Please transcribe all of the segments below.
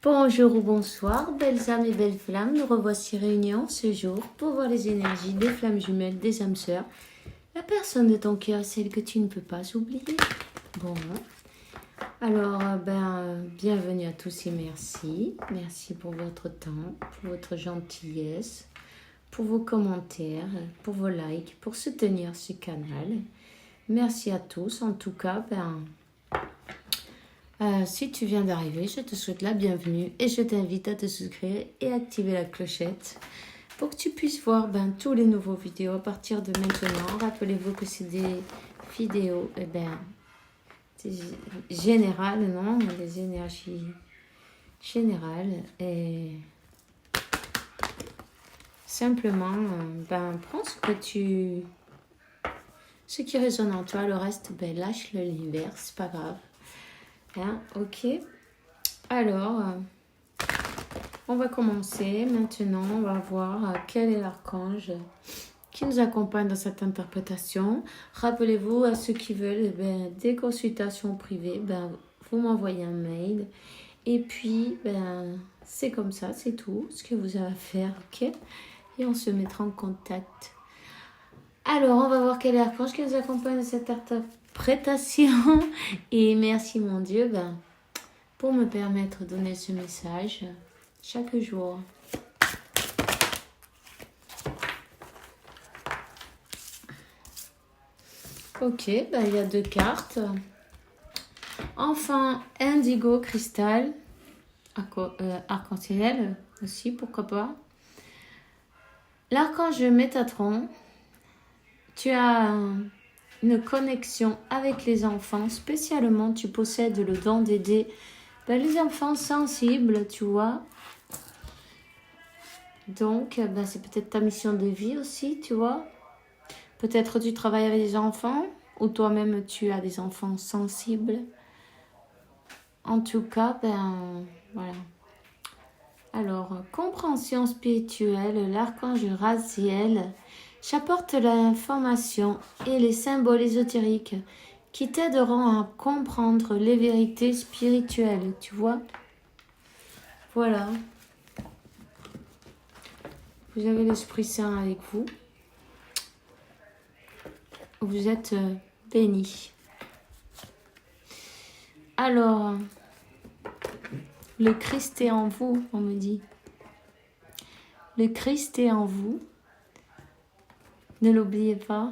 Bonjour ou bonsoir, belles âmes et belles flammes, nous revoici réunis en ce jour pour voir les énergies des flammes jumelles, des âmes sœurs, la personne de ton cœur, celle que tu ne peux pas oublier. Bon, alors, bienvenue à tous et merci. Merci pour votre temps, pour votre gentillesse, pour vos commentaires, pour vos likes, pour soutenir ce canal. Merci à tous, en tout cas, si tu viens d'arriver, je te souhaite la bienvenue et je t'invite à te souscrire et activer la clochette pour que tu puisses voir tous les nouveaux vidéos à partir de maintenant. Rappelez-vous que c'est des vidéos générales, non, des énergies générales et simplement prends ce qui résonne en toi, le reste lâche-le l'univers, c'est pas grave. Ok, alors on va commencer maintenant. On va voir quel est l'archange qui nous accompagne dans cette interprétation. Rappelez-vous, à ceux qui veulent des consultations privées, vous m'envoyez un mail et puis c'est comme ça, c'est tout ce que vous avez à faire, ok, et on se mettra en contact. Alors on va voir quel est l'archange qui nous accompagne dans cette interprétation. Et merci mon Dieu pour me permettre de donner ce message chaque jour. Ok, il y a 2 cartes. Enfin, indigo, cristal, arc-en-ciel aussi, pourquoi pas. L'archange Métatron, tu as une connexion avec les enfants, spécialement tu possèdes le don d'aider les enfants sensibles, tu vois. Donc, c'est peut-être ta mission de vie aussi, tu vois. Peut-être tu travailles avec des enfants ou toi-même tu as des enfants sensibles. En tout cas, voilà. Alors, compréhension spirituelle, l'archange Raziel, j'apporte l'information et les symboles ésotériques qui t'aideront à comprendre les vérités spirituelles, tu vois. Voilà. Vous avez l'Esprit Saint avec vous. Vous êtes bénis. Alors, le Christ est en vous, on me dit. Le Christ est en vous. Ne l'oubliez pas.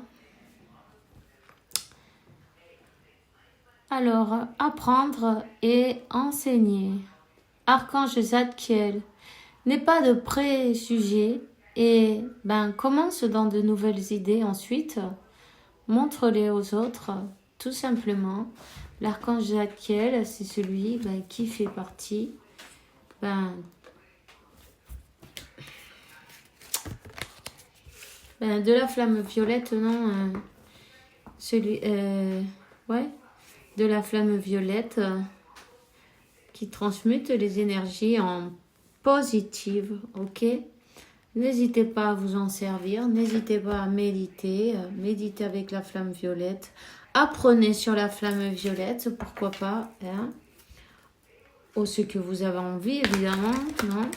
Alors, apprendre et enseigner. Archange Zadkiel, n'aie pas de préjugés et commence dans de nouvelles idées ensuite. Montre-les aux autres, tout simplement. L'archange Zadkiel, c'est celui qui fait partie de la flamme violette, non de la flamme violette qui transmute les énergies en positives, ok. N'hésitez pas à vous en servir, n'hésitez pas à méditer, méditez avec la flamme violette, apprenez sur la flamme violette, pourquoi pas, ou ce que vous avez envie, évidemment, non.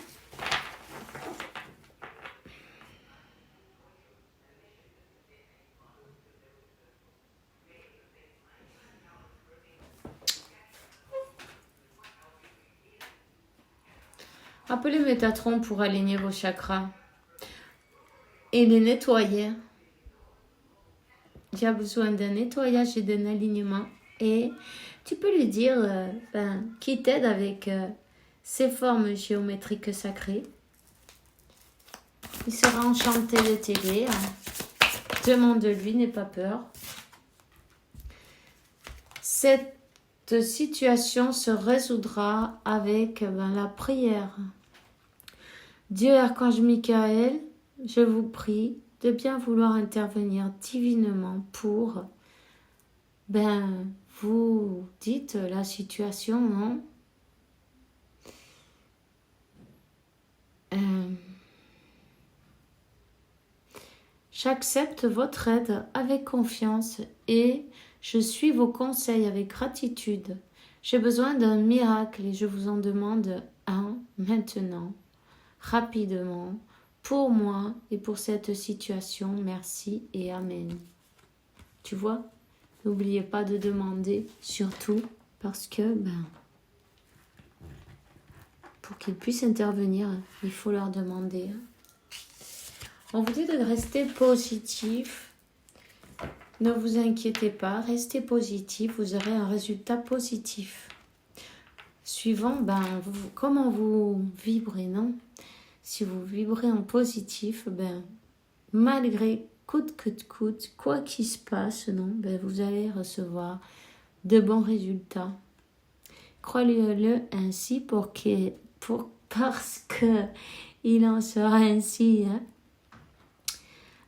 Appelez Métatron pour aligner vos chakras et les nettoyer. Tu as besoin d'un nettoyage et d'un alignement. Et tu peux lui dire qu'il t'aide avec ces formes géométriques sacrées. Il sera enchanté de t'aider. Demande-lui, n'aie pas peur. Cette situation se résoudra avec la prière. Dieu Archange Michael, je vous prie de bien vouloir intervenir divinement pour, vous dites la situation, non? J'accepte votre aide avec confiance et je suis vos conseils avec gratitude. J'ai besoin d'un miracle et je vous en demande un maintenant, rapidement, pour moi et pour cette situation. Merci et Amen. Tu vois, n'oubliez pas de demander, surtout parce que, pour qu'ils puissent intervenir, il faut leur demander. On vous dit de rester positif. Ne vous inquiétez pas, restez positif, vous aurez un résultat positif. Suivant, comment vous vibrez, non? Si vous vibrez en positif, malgré coûte que coûte, quoi qu'il se passe, non, vous allez recevoir de bons résultats. Croyez-le ainsi parce que il en sera ainsi. Hein?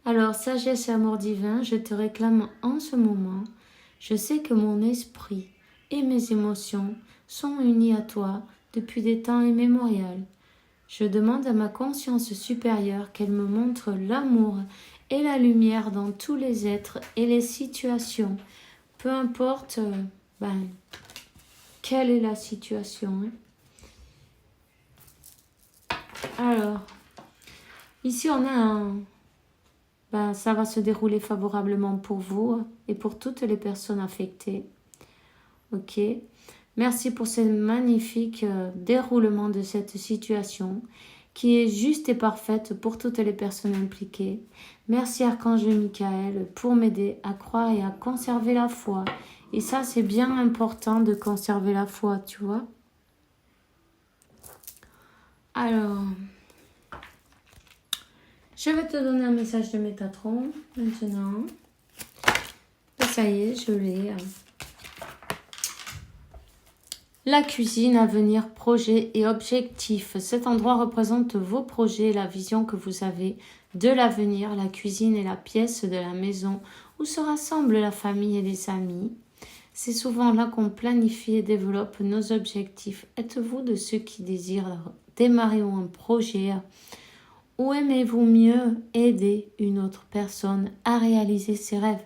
Alors, sagesse et amour divin, je te réclame en ce moment. Je sais que mon esprit et mes émotions sont unis à toi depuis des temps immémoriaux. Je demande à ma conscience supérieure qu'elle me montre l'amour et la lumière dans tous les êtres et les situations, peu importe quelle est la situation. Hein. Alors, ici on a ça va se dérouler favorablement pour vous et pour toutes les personnes affectées. Ok. Merci pour ce magnifique déroulement de cette situation qui est juste et parfaite pour toutes les personnes impliquées. Merci Archange Michael pour m'aider à croire et à conserver la foi. Et ça, c'est bien important de conserver la foi, tu vois. Alors, je vais te donner un message de Métatron maintenant. Et ça y est, je l'ai. La cuisine, avenir, projet et objectif. Cet endroit représente vos projets et la vision que vous avez de l'avenir. La cuisine est la pièce de la maison où se rassemble la famille et les amis. C'est souvent là qu'on planifie et développe nos objectifs. Êtes-vous de ceux qui désirent démarrer un projet ou aimez-vous mieux aider une autre personne à réaliser ses rêves?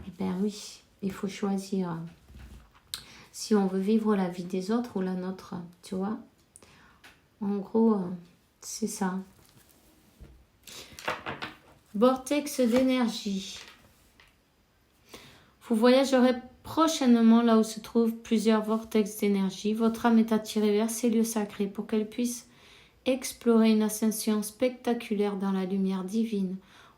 Eh bien oui, il faut choisir. Si on veut vivre la vie des autres ou la nôtre, tu vois. En gros, c'est ça. Vortex d'énergie. Vous voyagerez prochainement là où se trouvent plusieurs vortex d'énergie. Votre âme est attirée vers ces lieux sacrés pour qu'elle puisse explorer une ascension spectaculaire dans la lumière divine.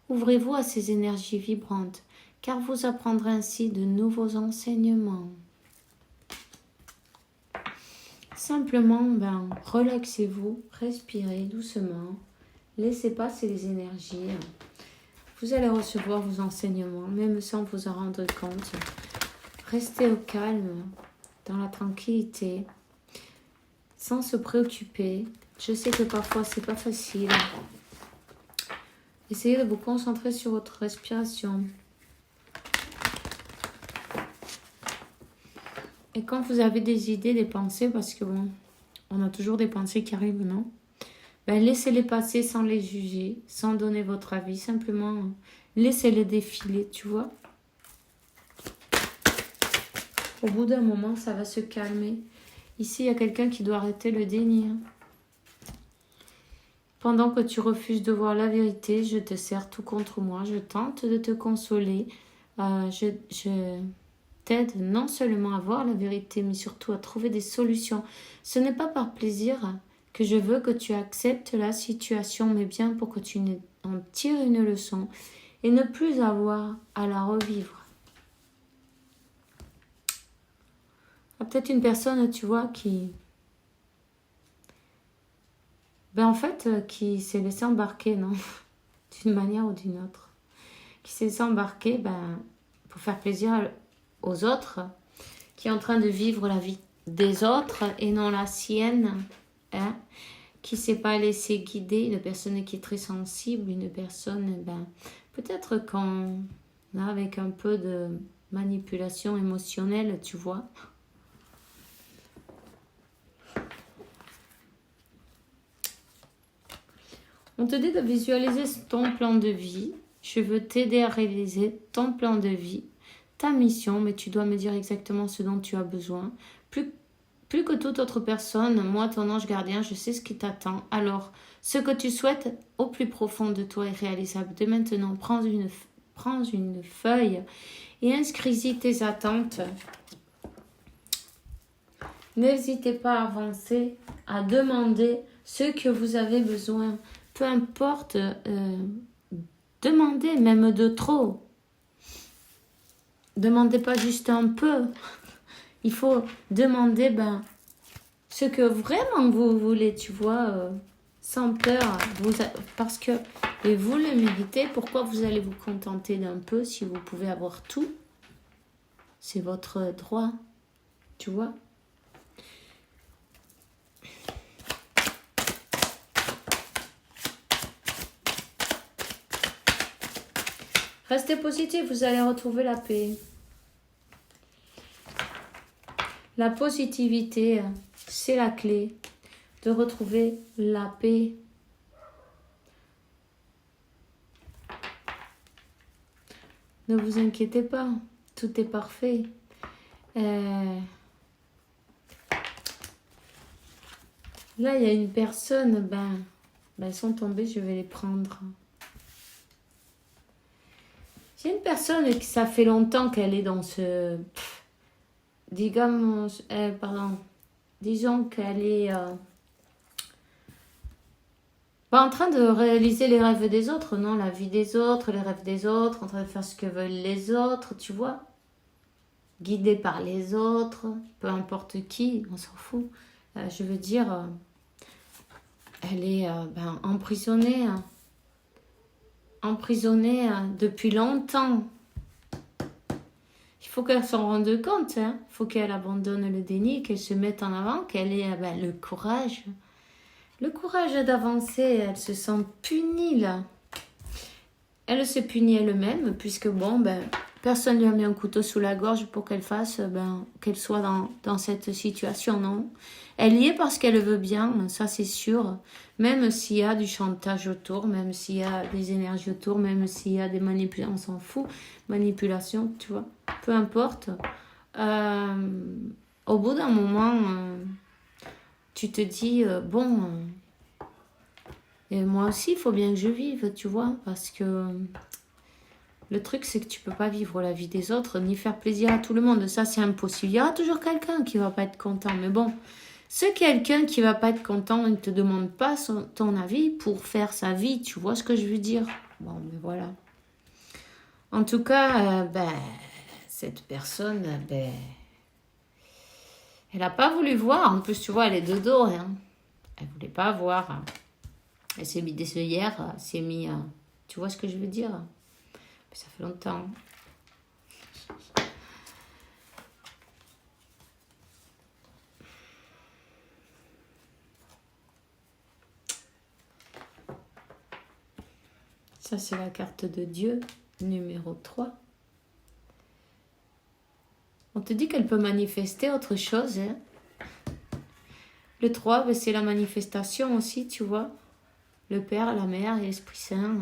Ouvrez-vous à ces énergies vibrantes, car vous apprendrez ainsi de nouveaux enseignements. Simplement, relaxez-vous, respirez doucement, laissez passer les énergies. Vous allez recevoir vos enseignements, même sans vous en rendre compte. Restez au calme, dans la tranquillité, sans se préoccuper. Je sais que parfois, c'est pas facile. Essayez de vous concentrer sur votre respiration. Et quand vous avez des idées, des pensées, parce que on a toujours des pensées qui arrivent, non? Laissez-les passer sans les juger, sans donner votre avis. Simplement, laissez-les défiler, tu vois? Au bout d'un moment, ça va se calmer. Ici, il y a quelqu'un qui doit arrêter le déni. Pendant que tu refuses de voir la vérité, je te serre tout contre moi. Je tente de te consoler. Je t'aide non seulement à voir la vérité, mais surtout à trouver des solutions. Ce n'est pas par plaisir que je veux que tu acceptes la situation, mais bien pour que tu en tires une leçon et ne plus avoir à la revivre. Il y a peut-être une personne, tu vois, qui s'est laissé embarquer, non? D'une manière ou d'une autre. Qui s'est laissé embarquer, pour faire plaisir aux autres, qui est en train de vivre la vie des autres et non la sienne, qui ne s'est pas laissé guider, une personne qui est très sensible, une personne, peut-être qu'on a avec un peu de manipulation émotionnelle, tu vois. On te dit de visualiser ton plan de vie. Je veux t'aider à réaliser ton plan de vie, ta mission, mais tu dois me dire exactement ce dont tu as besoin. Plus plus que toute autre personne, moi, ton ange gardien, je sais ce qui t'attend. Alors, ce que tu souhaites au plus profond de toi est réalisable. Dès maintenant, prends une feuille et inscris-y tes attentes. N'hésitez pas à avancer, à demander ce que vous avez besoin. Peu importe, demandez même de trop. Demandez pas juste un peu. Il faut demander ce que vraiment vous voulez, tu vois, sans peur. Parce que et vous le méritez. Pourquoi vous allez vous contenter d'un peu si vous pouvez avoir tout? C'est votre droit, tu vois. Restez positif, vous allez retrouver la paix. La positivité, c'est la clé de retrouver la paix. Ne vous inquiétez pas, tout est parfait. Là, il y a une personne, elles sont tombées, je vais les prendre. C'est une personne qui ça fait longtemps qu'elle est dans ce... disons qu'elle est pas en train de réaliser les rêves des autres, non, la vie des autres, les rêves des autres, en train de faire ce que veulent les autres, tu vois. Guidée par les autres, peu importe qui, on s'en fout. Je veux dire, elle est emprisonnée. Emprisonnée depuis longtemps. Il faut qu'elle s'en rende compte. Il faut qu'elle abandonne le déni, qu'elle se mette en avant, qu'elle ait le courage. Le courage d'avancer. Elle se sent punie là. Elle se punit elle-même puisque personne lui a mis un couteau sous la gorge pour qu'elle fasse, qu'elle soit dans cette situation, non. Elle y est parce qu'elle veut bien, ça c'est sûr. Même s'il y a du chantage autour, même s'il y a des énergies autour, même s'il y a des manipulations, on s'en fout. Manipulation, tu vois. Peu importe. Au bout d'un moment, tu te dis, et moi aussi, il faut bien que je vive, tu vois. Parce que le truc, c'est que tu peux pas vivre la vie des autres, ni faire plaisir à tout le monde. Ça, c'est impossible. Il y aura toujours quelqu'un qui va pas être content. Mais bon, c'est quelqu'un qui va pas être content, il ne te demande pas ton avis pour faire sa vie. Tu vois ce que je veux dire? Bon, mais voilà. En tout cas, cette personne, elle n'a pas voulu voir. En plus, tu vois, elle est de dos. Elle voulait pas voir. Elle s'est mis des œillères. Elle s'est mis... tu vois ce que je veux dire? Ça fait longtemps. Ça, c'est la carte de Dieu, numéro 3. On te dit qu'elle peut manifester autre chose. Le 3, c'est la manifestation aussi, tu vois. Le Père, la Mère et l'Esprit Saint.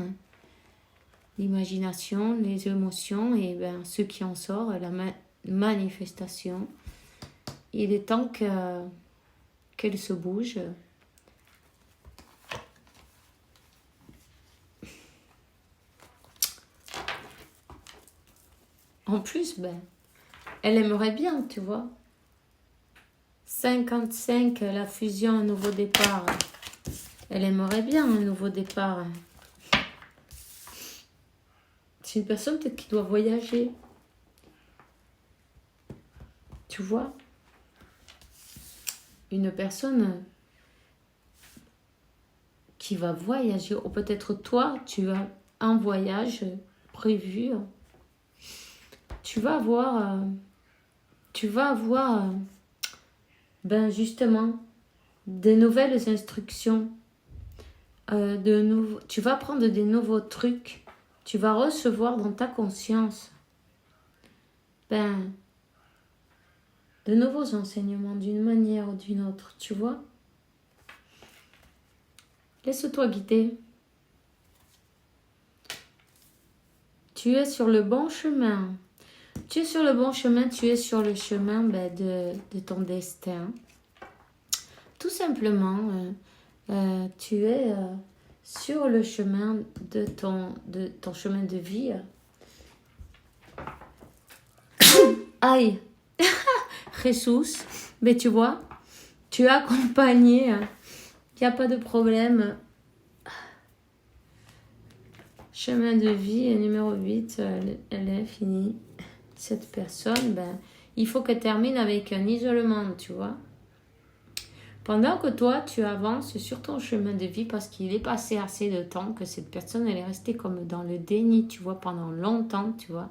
L'imagination, les émotions et ce qui en sort, la manifestation. Il est temps qu'elle se bouge. En plus, elle aimerait bien, tu vois. 55, la fusion, un nouveau départ. Elle aimerait bien un nouveau départ. C'est une personne peut-être qui doit voyager. Tu vois? Une personne qui va voyager. Ou peut-être toi, tu as un voyage prévu. Tu vas avoir justement des nouvelles instructions. Tu vas prendre des nouveaux trucs. Tu vas recevoir dans ta conscience de nouveaux enseignements d'une manière ou d'une autre, tu vois. Laisse-toi guider. Tu es sur le bon chemin. Tu es sur le bon chemin, tu es sur le chemin de ton destin. tout simplement, tu es sur le chemin de ton chemin de vie. Aïe, Jesus, mais tu vois, tu es accompagné, il n'y a pas de problème. Chemin de vie numéro 8, elle est finie. Cette personne, il faut qu'elle termine avec un isolement, tu vois. Pendant que toi, tu avances sur ton chemin de vie parce qu'il est passé assez de temps, que cette personne, elle est restée comme dans le déni, tu vois, pendant longtemps, tu vois.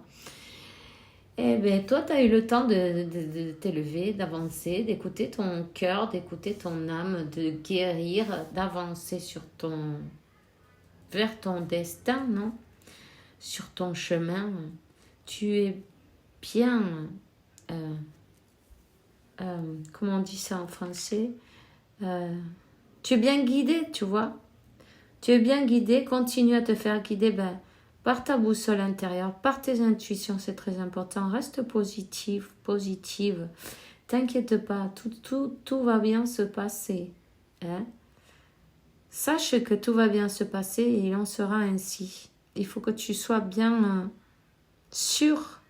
Eh bien, toi, tu as eu le temps de t'élever, d'avancer, d'écouter ton cœur, d'écouter ton âme, de guérir, d'avancer vers ton destin, non? Sur ton chemin. Tu es bien... comment on dit ça en français? Tu es bien guidé, tu vois. Tu es bien guidé, continue à te faire guider par ta boussole intérieure, par tes intuitions, c'est très important. Reste positive. T'inquiète pas, tout va bien se passer. Hein? Sache que tout va bien se passer et il en sera ainsi. Il faut que tu sois bien sûr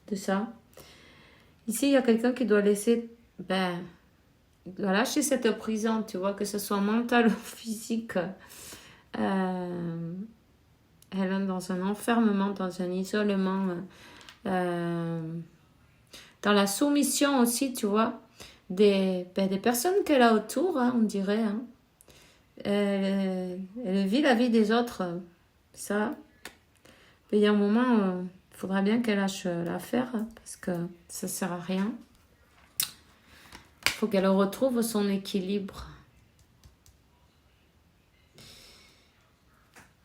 de ça. Ici, il y a quelqu'un qui doit laisser... doit lâcher cette prison, tu vois, que ce soit mental ou physique. Elle est dans un enfermement, dans un isolement, dans la soumission aussi, tu vois, des personnes qu'elle a autour, hein, on dirait. Hein. Elle vit la vie des autres, ça. Mais il y a un moment, il faudra bien qu'elle lâche l'affaire, parce que ça ne sert à rien. Il faut qu'elle retrouve son équilibre.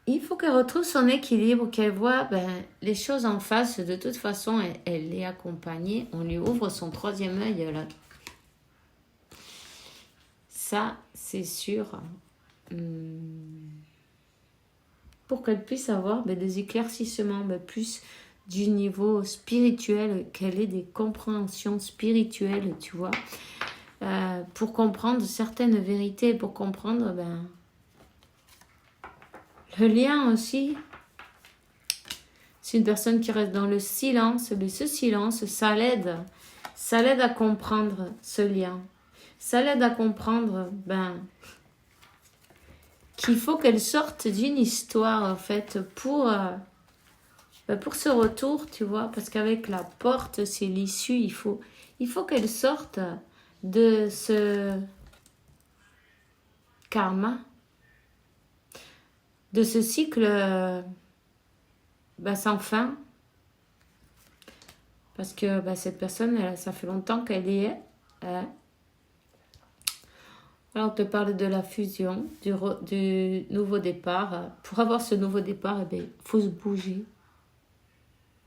Il faut qu'elle retrouve son équilibre, qu'elle voit les choses en face. De toute façon, elle est accompagnée. On lui ouvre son troisième œil, là. Ça, c'est sûr. Pour qu'elle puisse avoir des éclaircissements plus du niveau spirituel, qu'elle ait des compréhensions spirituelles, tu vois. Pour comprendre certaines vérités, pour comprendre... le lien aussi, c'est une personne qui reste dans le silence, mais ce silence, ça l'aide à comprendre ce lien. Ça l'aide à comprendre qu'il faut qu'elle sorte d'une histoire, en fait, pour ce retour, tu vois, parce qu'avec la porte, c'est l'issue, il faut qu'elle sorte de ce karma, de ce cycle sans fin, parce que cette personne, ça fait longtemps qu'elle y est. Alors, on te parle de la fusion, du nouveau départ. Pour avoir ce nouveau départ, faut se bouger.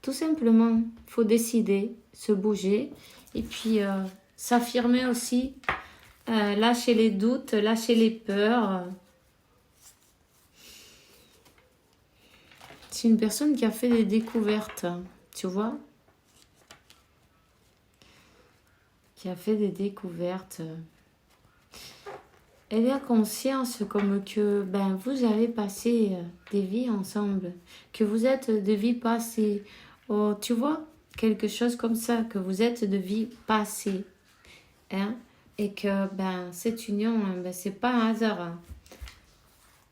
Tout simplement, il faut décider, se bouger, et puis s'affirmer aussi, lâcher les doutes, lâcher les peurs. C'est une personne qui a fait des découvertes, tu vois. Qui a fait des découvertes. Elle a conscience comme que vous avez passé des vies ensemble. Que vous êtes de vies passées. Oh, tu vois, quelque chose comme ça. Que vous êtes de vies passées. Hein? Et que cette union, c'est pas un hasard. Hein.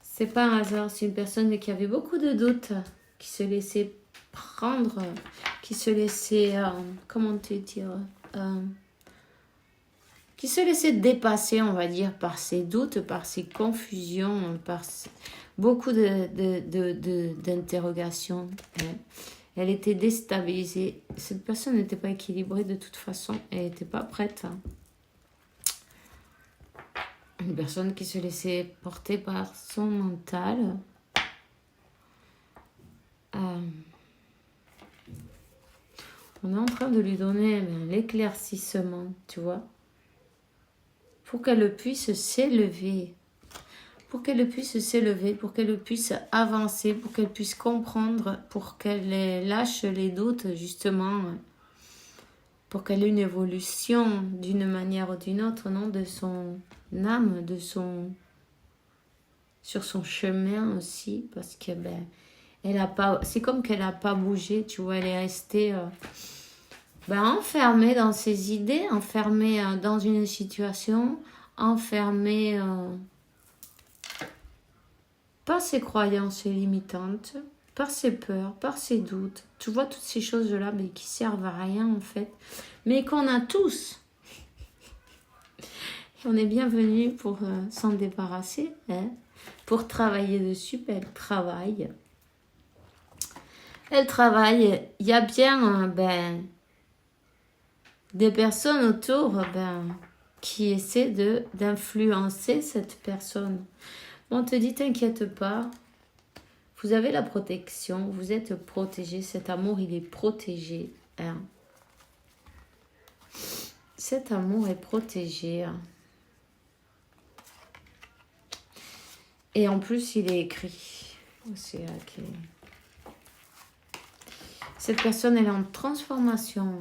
C'est pas un hasard, c'est une personne qui avait beaucoup de doutes, qui se laissait prendre, qui se laissait, comment te dire, qui se laissait dépasser, on va dire, par ses doutes, par ses confusions, par beaucoup d'interrogations. Elle était déstabilisée. Cette personne n'était pas équilibrée de toute façon, elle n'était pas prête. Une personne qui se laissait porter par son mental. On est en train de lui donner l'éclaircissement, tu vois, pour qu'elle puisse s'élever, pour qu'elle puisse avancer, pour qu'elle puisse comprendre, pour qu'elle lâche les doutes, justement, pour qu'elle ait une évolution d'une manière ou d'une autre, non, de son âme, sur son chemin aussi, parce que ben, elle a pas, c'est comme qu'elle n'a pas bougé, tu vois, elle est restée enfermée dans ses idées, enfermée dans une situation, enfermée par ses croyances limitantes, par ses peurs, par ses doutes. Tu vois, toutes ces choses-là mais qui servent à rien en fait, mais qu'on a tous. Et on est bienvenus pour s'en débarrasser, hein, pour travailler dessus. Ben, elle travaille. Elle travaille. Il y a bien des personnes autour qui essaient d'influencer cette personne. On te dit, t'inquiète pas, vous avez la protection, vous êtes protégé, cet amour, il est protégé. Hein. Cet amour est protégé. Hein. Et en plus, il est écrit. C'est okay. Cette personne, elle est en transformation.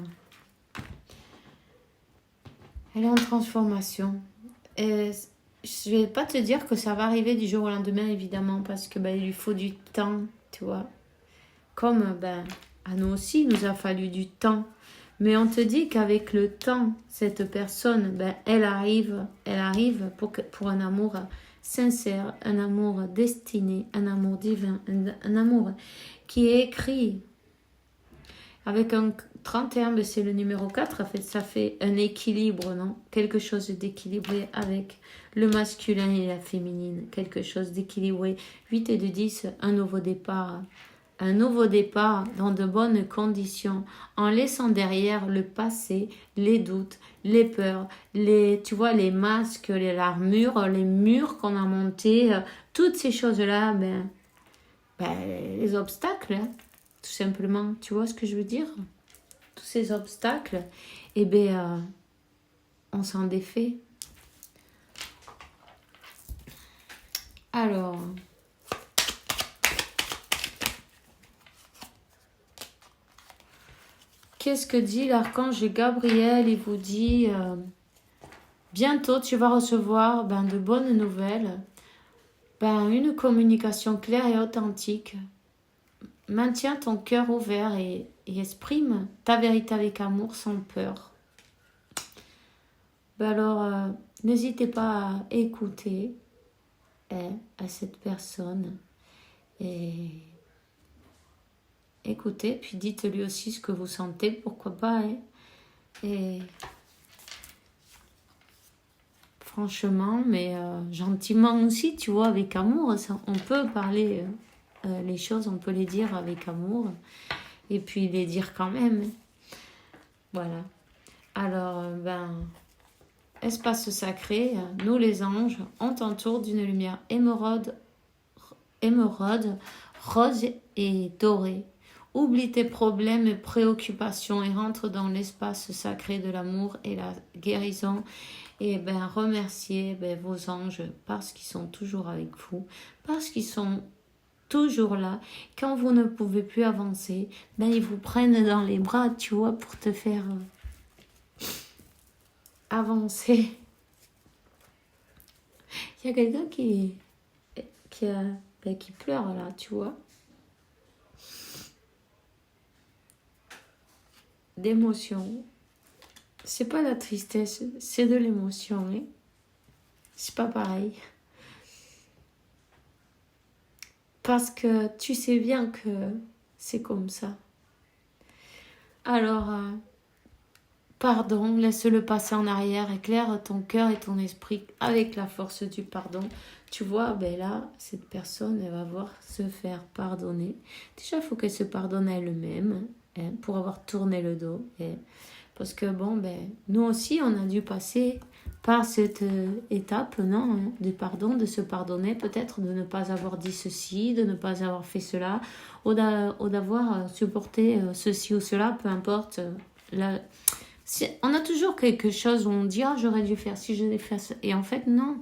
Elle est en transformation. Et je vais pas te dire que ça va arriver du jour au lendemain, évidemment, parce que il lui faut du temps, tu vois. Comme à nous aussi, il nous a fallu du temps. Mais on te dit qu'avec le temps, cette personne, elle arrive pour un amour sincère, un amour destiné, un amour divin, un amour qui est écrit avec un 31, c'est le numéro 4, en fait, ça fait un équilibre, non? Quelque chose d'équilibré avec le masculin et la féminine, quelque chose d'équilibré. 8 et de 10, un nouveau départ dans de bonnes conditions, en laissant derrière le passé, les doutes, les peurs, tu vois, les masques, l'armure, les murs qu'on a montés, toutes ces choses-là, les obstacles, hein, tout simplement, tu vois ce que je veux dire? Tous ces obstacles, on s'en défait. Alors, qu'est-ce que dit l'archange Gabriel? Il vous dit, bientôt tu vas recevoir de bonnes nouvelles, une communication claire et authentique. Maintiens ton cœur ouvert et exprime ta vérité avec amour sans peur. Alors, n'hésitez pas à écouter à cette personne et écoutez, puis dites-lui aussi ce que vous sentez, pourquoi pas. Et franchement, mais gentiment aussi, tu vois, avec amour, on peut parler les choses, on peut les dire avec amour et puis les dire quand même. Voilà. Alors, espace sacré, nous les anges, on t'entoure d'une lumière émeraude, rose et dorée. Oublie tes problèmes et préoccupations et rentre dans l'espace sacré de l'amour et la guérison. Et remerciez vos anges parce qu'ils sont toujours avec vous, parce qu'ils sont toujours là. Quand vous ne pouvez plus avancer, ils vous prennent dans les bras, tu vois, pour te faire avancer. Il y a quelqu'un qui pleure là, tu vois. D'émotion. C'est pas la tristesse, c'est de l'émotion. Hein. C'est pas pareil. Parce que tu sais bien que c'est comme ça. Alors, pardon, laisse-le passer en arrière, éclaire ton cœur et ton esprit avec la force du pardon. Tu vois, là, cette personne, elle va voir se faire pardonner. Déjà, il faut qu'elle se pardonne à elle-même pour avoir tourné le dos. Parce que, nous aussi, on a dû passer par cette étape, non, du pardon, de se pardonner, peut-être de ne pas avoir dit ceci, de ne pas avoir fait cela, ou d'avoir supporté ceci ou cela, peu importe. On a toujours quelque chose où on dit « Ah, j'aurais dû faire ci, je l'ai fait ça ». Et en fait, non.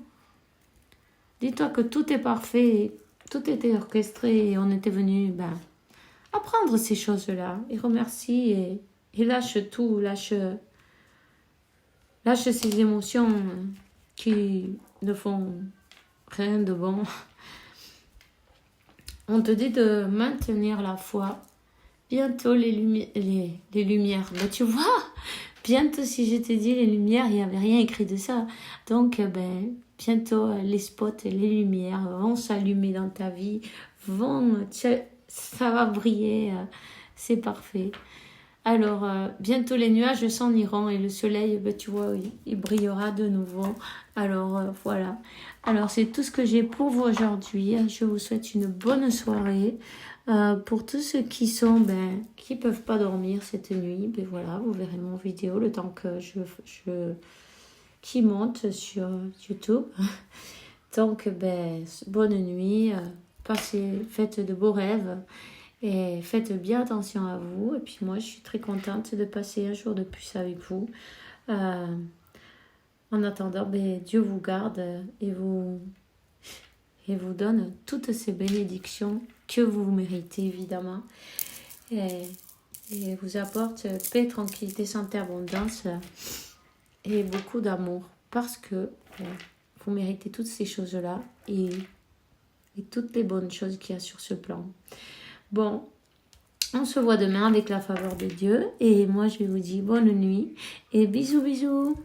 Dis-toi que tout est parfait, tout était orchestré et on était venu apprendre ces choses-là. Et remercie Et lâche tout, lâche ces émotions qui ne font rien de bon. On te dit de maintenir la foi. Bientôt les lumières. Mais tu vois, bientôt si je te dis les lumières, il n'y avait rien écrit de ça. Donc bientôt les spots, les lumières vont s'allumer dans ta vie, ça va briller, c'est parfait. Alors bientôt les nuages s'en iront et le soleil, tu vois, il brillera de nouveau. Alors voilà. Alors c'est tout ce que j'ai pour vous aujourd'hui. Je vous souhaite une bonne soirée. Pour tous ceux qui sont, qui peuvent pas dormir cette nuit, voilà, vous verrez mon vidéo le temps que qui monte sur YouTube. Donc, bonne nuit, faites de beaux rêves et faites bien attention à vous. Et puis moi, je suis très contente de passer un jour de plus avec vous. En attendant, Dieu vous garde et vous donne toutes ces bénédictions que vous méritez évidemment et vous apporte paix, tranquillité, santé, abondance et beaucoup d'amour parce que vous méritez toutes ces choses-là et toutes les bonnes choses qu'il y a sur ce plan. Bon, on se voit demain avec la faveur de Dieu et moi je vous dis bonne nuit et bisous bisous.